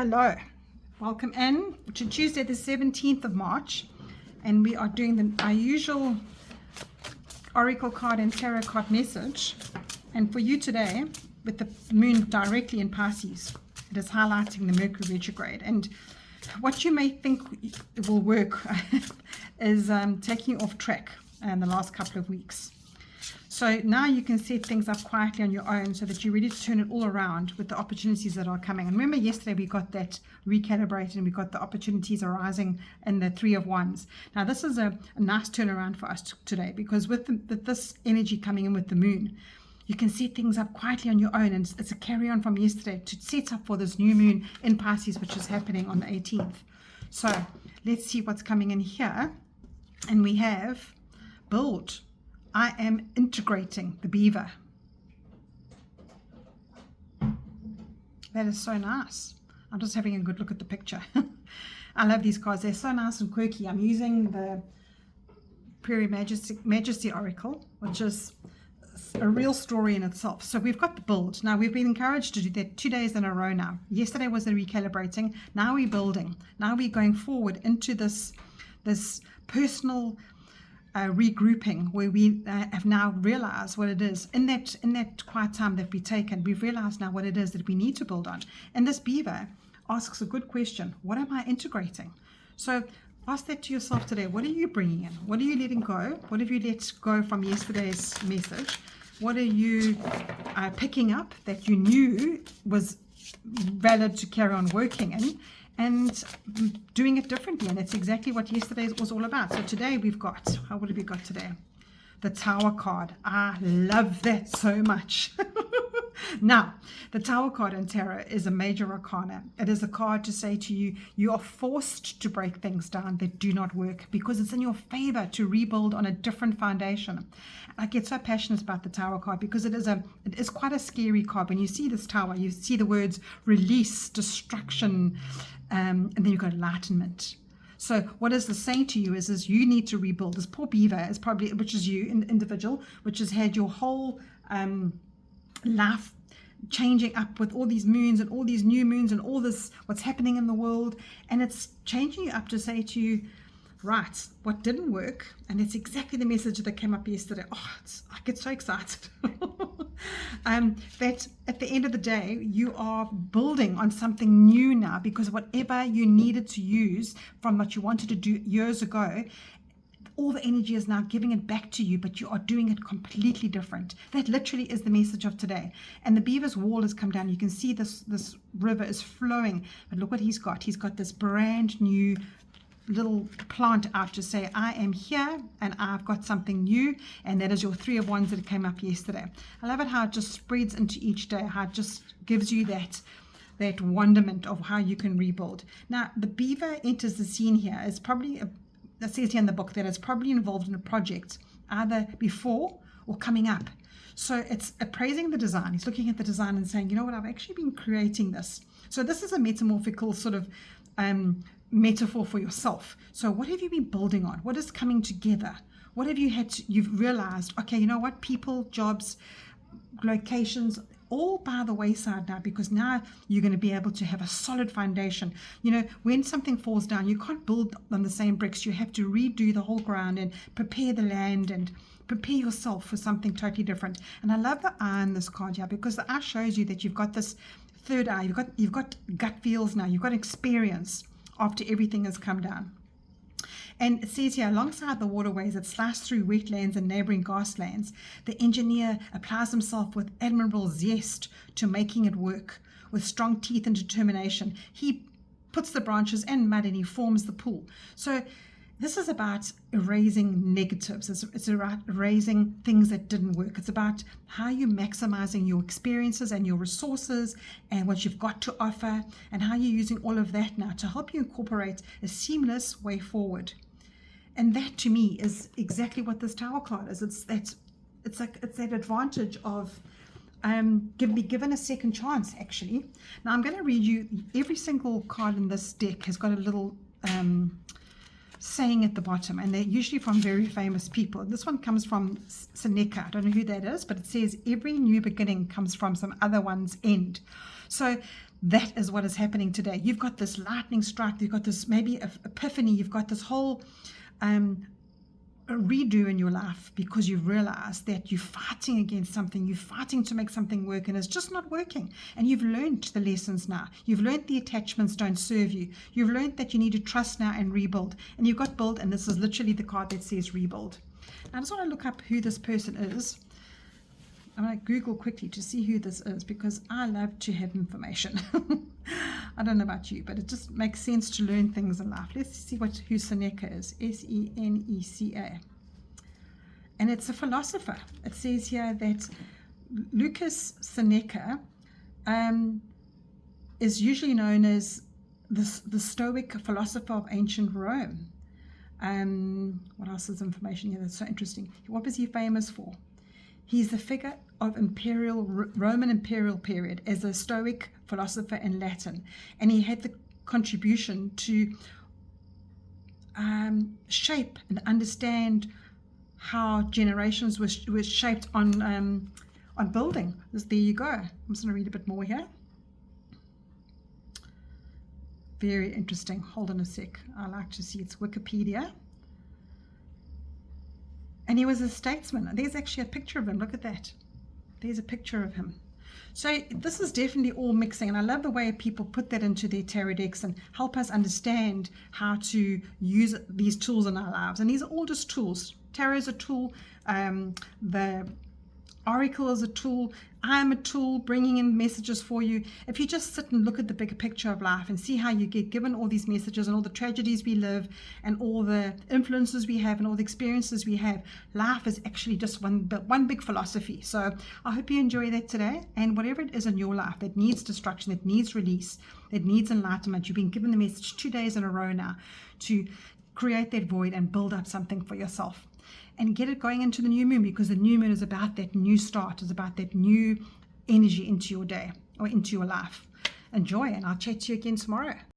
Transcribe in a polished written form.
Hello, welcome in to Tuesday the 17th of March, and we are doing our usual Oracle card and Tarot card message. And for you today, with the moon directly in Pisces, it is highlighting the Mercury retrograde. And what you may think it will work is taking you off track in the last couple of weeks. So now you can set things up quietly on your own so that you're ready to turn it all around with the opportunities that are coming. And remember, yesterday we got that recalibrated and we got the opportunities arising in the Three of Wands. Now this is a nice turnaround for us today, because with this energy coming in with the moon, you can set things up quietly on your own, and it's a carry on from yesterday to set up for this new moon in Pisces, which is happening on the 18th. So let's see what's coming in here. And we have build. I am integrating the beaver. That is so nice. I'm just having a good look at the picture. I love these cards. They're so nice and quirky. I'm using the Prairie Majesty Oracle, which is a real story in itself. So we've got the build. Now we've been encouraged to do that 2 days in a row now. Yesterday was the recalibrating. Now we're building. Now we're going forward into this personal regrouping, where we have now realized what it is in that quiet time that we've taken. We've realized now what it is that we need to build on. And this beaver asks a good question: what am I integrating? So ask that to yourself today. What are you bringing in? What are you letting go? What have you let go from yesterday's message? What are you picking up that you knew was valid to carry on working in, and doing it differently? And that's exactly what yesterday was all about. So today we've got, what have we got today? The Tower card. I love that so much. Now, the Tower card in Tarot is a major arcana. It is a card to say to you, you are forced to break things down that do not work, because it's in your favor to rebuild on a different foundation. I get so passionate about the Tower card because it is quite a scary card. When you see this tower, you see the words release, destruction, and then you've got enlightenment. So what is this saying to you is you need to rebuild. This poor beaver is probably, which is you, individual, which has had your whole life changing up with all these moons and all these new moons and all this, what's happening in the world. And it's changing you up to say to you, right, what didn't work, and it's exactly the message that came up yesterday. I get so excited. That at the end of the day, you are building on something new now, because whatever you needed to use from what you wanted to do years ago, all the energy is now giving it back to you, but you are doing it completely different. That literally is the message of today. And the beaver's wall has come down. You can see this river is flowing, but look what he's got. He's got this brand new little plant out to say, I am here and I've got something new. And that is your Three of Wands that came up yesterday. I love it how it just spreads into each day, how it just gives you that wonderment of how you can rebuild. Now the beaver enters the scene here. It's probably that says here in the book that it's probably involved in a project either before or coming up. So it's appraising the design. He's looking at the design and saying, you know what, I've actually been creating this. So this is a metamorphical sort of metaphor for yourself. So what have you been building on? What is coming together? What have you've realized, okay, you know what, people, jobs, locations, all by the wayside now, because now you're going to be able to have a solid foundation. You know, when something falls down, you can't build on the same bricks. You have to redo the whole ground and prepare the land and prepare yourself for something totally different. And I love the eye in this card here, because the eye shows you that you've got this third eye. You've got gut feels now. You've got experience after everything has come down. And it says here, alongside the waterways that slash through wetlands and neighboring grasslands, the engineer applies himself with admirable zest to making it work. With strong teeth and determination, he puts the branches and mud and he forms the pool. So this is about erasing negatives. It's about erasing things that didn't work. It's about how you're maximizing your experiences and your resources and what you've got to offer, and how you're using all of that now to help you incorporate a seamless way forward. And that to me is exactly what this Tower card is. It's that advantage of be given a second chance, actually. Now I'm going to read you, every single card in this deck has got a little saying at the bottom, and they're usually from very famous people. This one comes from Seneca. I don't know who that is, but it says every new beginning comes from some other one's end. So that is what is happening today. You've got this lightning strike, you've got this maybe epiphany, you've got this whole a redo in your life because you've realized that you're fighting against something, you're fighting to make something work, and it's just not working. And you've learned the lessons now. You've learned the attachments don't serve you. You've learned that you need to trust now and rebuild. And you've got build, and this is literally the card that says rebuild. Now, I just want to look up who this person is. I'm going to Google quickly to see who this is because I love to have information. I don't know about you, but it just makes sense to learn things in life. Let's see who Seneca is. Seneca. And it's a philosopher. It says here that Lucas Seneca is usually known as the Stoic philosopher of ancient Rome. What else is information here that's so interesting? What was he famous for? He's the figure of Roman imperial period as a Stoic philosopher in Latin, and he had the contribution to shape and understand how generations were shaped on building. There you go. I'm just going to read a bit more here. Very interesting. Hold on a sec. I like to see it's Wikipedia. And he was a statesman. There's actually a picture of him. Look at that. There's a picture of him. So this is definitely all mixing. And I love the way people put that into their tarot decks and help us understand how to use these tools in our lives. And these are all just tools. Tarot is a tool. The Oracle is a tool. I'm a tool bringing in messages for you. If you just sit and look at the bigger picture of life and see how you get given all these messages and all the tragedies we live and all the influences we have and all the experiences we have, life is actually just one big philosophy. So I hope you enjoy that today. And whatever it is in your life that needs destruction, that needs release, that needs enlightenment, you've been given the message 2 days in a row now to create that void and build up something for yourself. And get it going into the new moon, because the new moon is about that new start, is about that new energy into your day or into your life. Enjoy, and I'll chat to you again tomorrow.